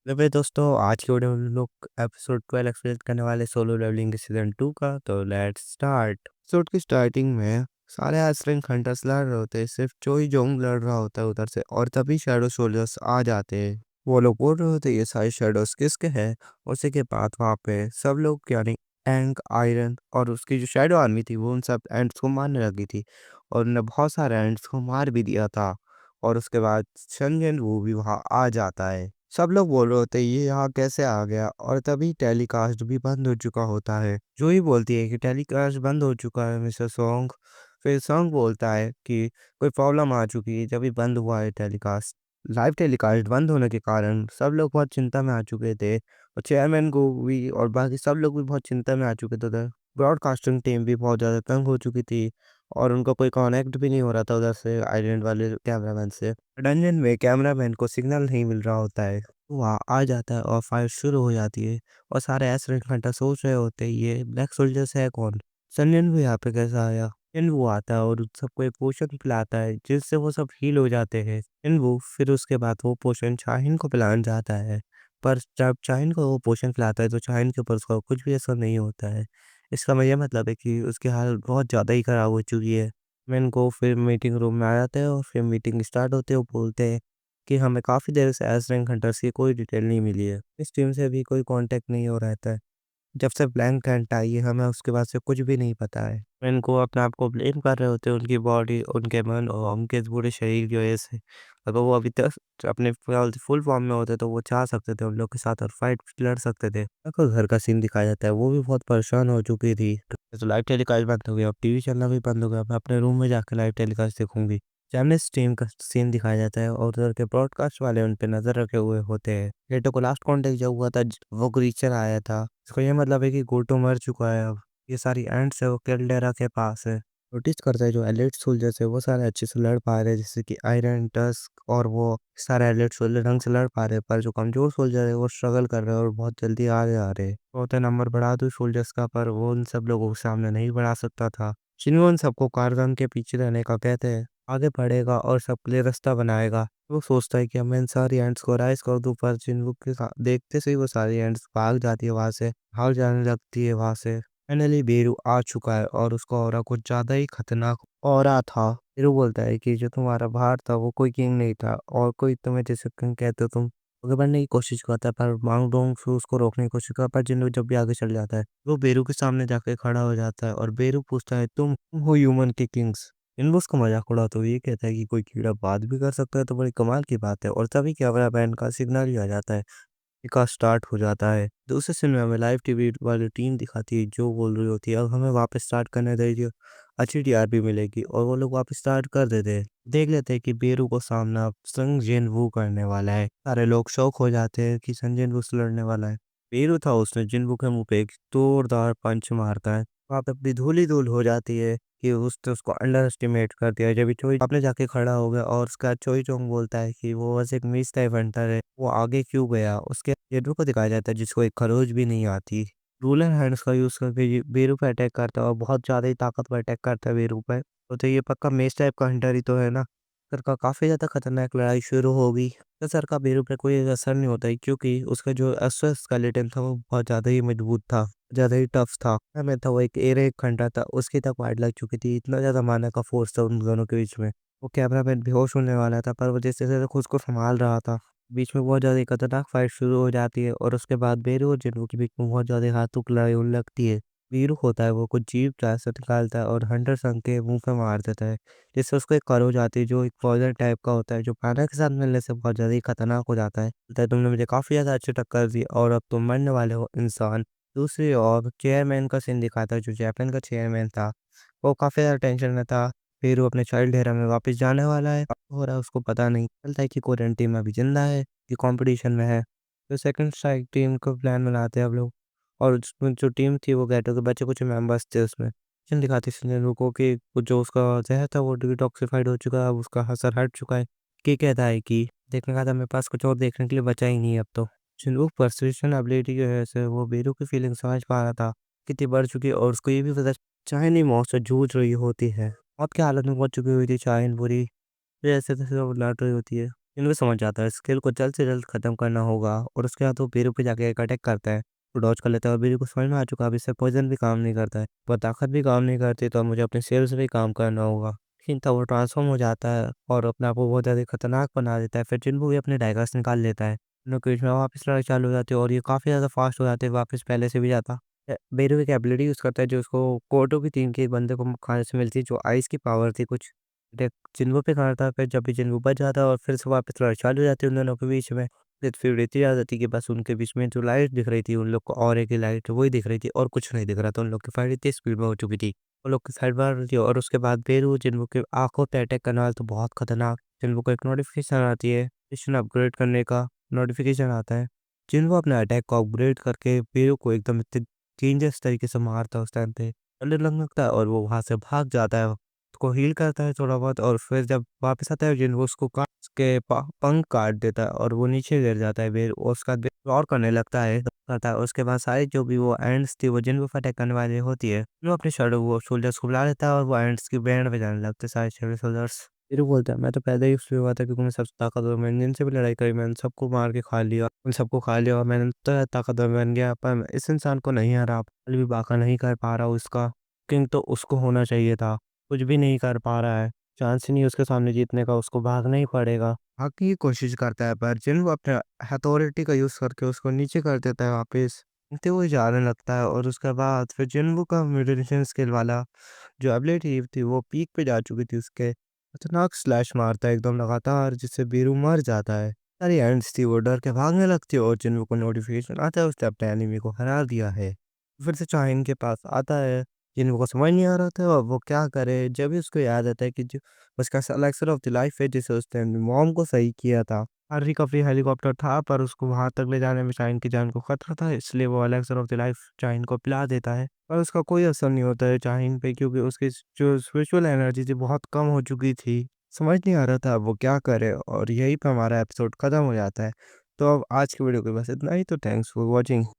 तो भाई दोस्तों, आज की वीडियो में हम लोग एपिसोड 12 एक्सप्लेन करने वाले सोलो लेवलिंग के सीजन 2 का। तो लेट्स स्टार्ट। एपिसोड की स्टार्टिंग में सारे एस्ट्रिंग हंटर्स लड़ रहे होते हैं, सिर्फ चोई जोंग लड़ रहा होता है उधर से, और तभी शैडो सोल्जर्स आ जाते हैं। वो लोग बोल रहे होते हैं ये सारे शैडोज किसके हैं। उसी के बाद वहाँ पे सब लोग यानी एंग, आयरन और उसकी जो शैडो आर्मी थी वो उन सब एंड्स को मारने लगी थी, और उन्होंने बहुत सारे एंड्स को मार भी दिया था। और उसके बाद शंजन वो भी वहाँ आ जाता है। सब लोग बोल रहे होते हैं ये यहाँ कैसे आ गया, और तभी टेलीकास्ट भी बंद हो चुका होता है। जो ही बोलती है कि टेलीकास्ट बंद हो चुका है मिस्टर सॉन्ग। फिर सॉन्ग बोलता है कि कोई प्रॉब्लम आ चुकी है, तभी बंद हुआ है टेलीकास्ट। लाइव टेलीकास्ट बंद होने के कारण सब लोग बहुत चिंता में आ चुके थे, और चेयरमैन को भी और बाकी सब लोग भी बहुत चिंता में आ चुके थे उधर। ब्रॉडकास्टिंग टीम भी बहुत ज़्यादा तंग हो चुकी थी, और उनका कोई कनेक्ट भी नहीं हो रहा था उधर से आइलैंड वाले कैमरामैन से। डंजन में कैमरामैन को सिग्नल नहीं मिल रहा होता है। वहाँ आ जाता है और फाइट शुरू हो जाती है, और सारे एस्ट्रेंट हंटर सोच रहे होते हैं ये ब्लैक सोल्जर्स है कौन। सन्यन भी यहाँ पे कैसा आया। वो आता है और उन सबको एक पोशन पिलाता है जिससे वो सब हील हो जाते हैं। वो फिर उसके बाद वो पोशन शाहिन को पिलाने जाता है, पर जब शाहिन को वो पोशन पिलाता है तो शाहिन के ऊपर उसका कुछ भी असर नहीं होता है। इसका ये मतलब है कि उसकी हालत बहुत ज़्यादा ही खराब हो चुकी है। मैं इनको फिर मीटिंग रूम में आ जाते हैं, और फिर मीटिंग स्टार्ट होते है। वो बोलते हैं कि हमें काफ़ी देर से एस रैंक हंटर्स की कोई डिटेल नहीं मिली है, इस टीम से भी कोई कांटेक्ट नहीं हो रहता है। जब से ब्लैंक टेंट आई है हमें उसके बाद से कुछ भी नहीं पता है। इनको अपने आप को ब्लेम कर रहे होते हैं, उनकी बॉडी, उनके मन और उनके पूरे शरीर की वजह से। अगर वो अभी तक अपने फुल फॉर्म में होते तो वो चाह सकते थे उन लोग के साथ और फाइट लड़ सकते थे। को घर का सीन दिखाया जाता है, वो भी बहुत परेशान हो चुकी थी। तो लाइव टेलीकास्ट बंद हो गया, अब टीवी चलना भी बंद हो गया। मैं अपने रूम में जाकर लाइव टेलीकास्ट देखूंगी। सामने स्ट्रीम का सीन दिखाया जाता है, और उधर के ब्रॉडकास्ट वाले उन पे नजर रखे हुए होते हैं। गेटो को लास्ट कॉन्टेक्ट जब हुआ था वो क्रीचर आया था, इसका ये मतलब है कि गोटो मर चुका है अब। ये सारी एंड्स है वो कैल्डेरा के पास है। नोटिस करता है जो एलिट सोल्जर्स है वो सारे अच्छे से लड़ पा रहे हैं, जैसे कि आयरन, टस्क और वो सारे एलिट सोल्जर ढंग से लड़ पा रहे हैं, पर जो कमजोर सोल्जर है वो स्ट्रगल कर रहे हैं और बहुत जल्दी आगे आ रहे हैं। होता नंबर बढ़ा दो सोल्जर्स का, पर वो उन सब लोगों के सामने नहीं बढ़ा सकता था। शिन्हो उन सबको कारगन के पीछे रहने का कहते हैं, आगे बढ़ेगा और सबके लिए रास्ता बनाएगा। वो सोचता है कि अब मैं इन सारी एंड्स को राइज कर दूं, पर जिनको के देखते से ही वो सारी एंड्स भाग जाती है वहां से, भाग जाने लगती है वहां से। फाइनली बेरू आ चुका है, और उसका ऑरा कुछ ज्यादा ही खतरनाक ऑरा था। बेरू बोलता है कि जो तुम्हारा बाहर था वो कोई किंग नहीं था, और कोई तुम्हें जैसे किंग कहते हो तुम आगे बढ़ने की कोशिश करता है, पर मांग डोंग से उसको रोकने की कोशिश करता है, पर जिन जब भी आगे चल जाता है वो बेरू के सामने जाके खड़ा हो जाता है, और बेरू पूछता है तुम हो ह्यूमन के किंग्स। इन उसका मजाक उड़ाते हुए ये कहता है कि कोई कीड़ा बात भी कर सकता है तो बड़ी कमाल की बात है, और तभी कैमरा मैन का सिग्नल ही आ जाता है का स्टार्ट हो जाता है। दूसरे सीन में हमें लाइव टीवी वाली टीम दिखाती है जो बोल रही होती है अब हमें वापस स्टार्ट करने दीजिए, अच्छी टीआरपी मिलेगी, और वो लोग वापस स्टार्ट कर देते हैं। देख लेते हैं कि बेरू को सामना संग जेन वू करने वाला है। सारे लोग शौक हो जाते हैं कि संजय वू से लड़ने वाला है। बेरू था उसने जिन वू के मुंह पे एक जोरदार पंच मारता है, वहाँ पे अपनी धूल ही धूल हो जाती है कि उसने उसको अंडर एस्टिमेट कर दिया। जब चोई आपने जाके खड़ा हो गया, और उसका चोई चोंग बोलता है कि वो बस एक मिस टाइप हंटर है, वो आगे क्यों गया। उसके जेडू को दिखाया जाता है जिसको एक खरोच भी नहीं आती। रूलर हैंड्स का यूज करके ये बेरू पे अटैक करता है, और बहुत ज्यादा ही ताकतवर अटैक करता है बेरू पे। तो ये पक्का मेस टाइप का हंटर ही तो है ना। सर का काफी ज्यादा खतरनाक लड़ाई शुरू हो गई। तो सर का बेरू पे कोई असर नहीं होता है, क्योंकि उसका जो अस्वस्थ स्केलेटन था वो बहुत ज्यादा ही मजबूत था, ज्यादा ही टफ था। मैं था वो एक एरे एक घंटा था, उसकी तक वाइड लग चुकी थी, इतना ज्यादा मारने का फोर्स था उन दोनों के बीच में। वो कैमरामैन बेहोश होने वाला था, पर वो जैसे जैसे खुद को संभाल रहा था। बीच में बहुत ज्यादा खतरनाक फाइट शुरू हो जाती है, और उसके बाद बेरू और जिन्नू के बीच में बहुत ज्यादा हाथों की लड़ाई होने लगती है। वीरू होता है वो कुछ जीप से निकालता है और हंटर संग के मुंह पे मार देता है, जिससे उसको एक खरोच आती है जो एक पॉइजन टाइप का होता है, जो खाना के साथ मिलने से बहुत ज्यादा ही खतरनाक हो जाता है। बोलता है, तुमने मुझे काफी ज्यादा अच्छी टक्कर दी और अब तुम मरने वाले हो इंसान। दूसरी ओर चेयरमैन का सीन दिखाता है, जो जापान का चेयरमैन था वो काफी ज्यादा टेंशन में था। फिर वो अपने चाइल्ड एरा में वापस जाने वाला है, हो रहा है उसको पता नहीं चलता है कि कोरियन टीम अभी जिंदा है, कि कंपटीशन में है। तो सेकंड स्ट्राइक टीम को प्लान बनाते हैं हम लोग, और उसमें जो टीम थी वो गेटो के बच्चे कुछ मेंबर्स थे उसमें। मिशन दिखाती सिनेरियो को कि वो जो उसका ज़हर था वो डिटॉक्सिफाइड हो चुका है, अब उसका असर हट चुका है। कि कहता है कि देखने का था मेरे पास कुछ और देखने के लिए बचा ही नहीं अब तो। चिनवुक पर्सुएशन एबिलिटी की वजह से वो बीरू की फीलिंग समझ पा रहा था कितनी बढ़ चुकी है, और उसको ये भी पता चाहे नहीं मौत से जूझ रही होती है। मौत की हालत में पहुंच चुकी हुई थी चाइन पूरी, जैसे तैसे वो लड़ रही होती है। जिन्हों समझ जाता है स्किल को जल्द से जल्द खत्म करना होगा और उसके बाद वो बीरू पे जाके एक अटैक करता है। वो डॉज कर लेता है और बीरू को समझ में आ चुका है अब इससे पॉइजन भी काम नहीं करता है, वो ताकत भी काम नहीं करती, तो अब मुझे अपने सेल से भी काम करना होगा। लेकिन तब वो ट्रांसफॉर्म हो जाता है और अपने आप को बहुत ज़्यादा खतरनाक बना देता है। फिर जिन्हों भी अपने डाइगर्स निकाल लेता है, दोनों के बीच में वापस लड़ाई चालू हो जाती है और ये काफ़ी ज़्यादा फास्ट हो जाते हैं वापस पहले से भी ज़्यादा। बेरू एक एबिलिटी यूज़ करता है जो उसको कोर्टो की टीम के एक बंदे को खाने से मिलती है, जो आइस की पावर थी कुछ। अटैक जिन्हों पे करता है, फिर जब भी जिन्हों बच जाता है और फिर से वापस लड़ाई चालू हो जाती है उन दोनों के बीच में। फिर इतनी आ जाती है कि बस उनके बीच में जो लाइट दिख रही थी उन लोग को, और एक ही लाइट वही दिख रही थी और कुछ नहीं दिख रहा था। उन लोग की फाइट इतनी स्पीड में हो चुकी थी, वो लोग की साइड बार रही थी और उसके बाद बेरू जिन्हों के आंखों पे अटैक करने वाला तो बहुत खतरनाक। जिन्हों को एक नोटिफिकेशन आती है मिशन अपग्रेड करने का, नोटिफिकेशन आता है। जिन्हों अपने अटैक को अपग्रेड करके बेरू को एकदम इतने डेंजरस तरीके से मारता है उस टाइम पे, डर लगता है और वो वहां से भाग जाता है, उसको हील करता है थोड़ा बहुत और फिर जब वापस आता है जिन वो उसको काट के पंख काट देता है और वो नीचे गिर जाता है। फिर उसका और करने लगता है करता है। उसके बाद सारी जो भी वो एंड्स थी वो जिन वो अटैक करने वाली होती है वो अपने शैडो वो सोल्जर्स को बुला लेता है और वो एंड्स की बैंड बजाने लगते हैं सारे शैडो सोल्जर्स। फिर वो बोलता है मैं तो पहले ही उसमें हुआ था क्योंकि मैं सबसे ताकतवर, मैंने जिनसे भी लड़ाई करी मैंने सबको मार के खा लिया, उन सबको खा लिया और मैंने तो ताकतवर बन गया, पर मैं इस इंसान को नहीं हरा पा, भी बाका नहीं कर पा रहा हूँ उसका किंग तो उसको होना चाहिए था, कुछ भी नहीं कर पा रहा है, चांस ही नहीं उसके सामने जीतने का, उसको भागना ही पड़ेगा। भागने की कोशिश करता है पर जिन वो अपने अथॉरिटी का यूज़ करके उसको नीचे कर देता है वापस, तो वो जाने लगता है और उसके बाद फिर जिन्हों का म्यूटेशन स्किल वाला जो एबिलिटी थी वो पीक पे जा चुकी थी उसके, खतरनाक स्लैश मारता है एकदम लगातार जिससे बीरू मर जाता है। सारी एंड्स थी वो डर के भागने लगती है और जिन्हों को नोटिफिकेशन आता है उसने अपने एनिमी को हरा दिया है। फिर से चाइन के पास आता है, जिन्हों को समझ नहीं आ रहा था अब वो क्या करे, जब भी उसको याद आता है कि जो उसका एलेक्सर ऑफ द लाइफ है जिसे उसने अपनी मॉम को सही किया था। हर रिकवरी हेलीकॉप्टर था पर उसको वहां तक ले जाने में चाइन की जान को खतरा था, इसलिए वो एलेक्सर ऑफ द लाइफ चाइन को पिला देता है। पर उसका कोई असर नहीं होता है चाइन पे क्योंकि उसकी जो स्पिरिचुअल एनर्जी थी बहुत कम हो चुकी थी। समझ नहीं आ रहा था अब वो क्या करे और यहीं पे हमारा एपिसोड खत्म हो जाता है। तो अब आज की वीडियो के बस इतना ही, तो थैंक्स फॉर वॉचिंग।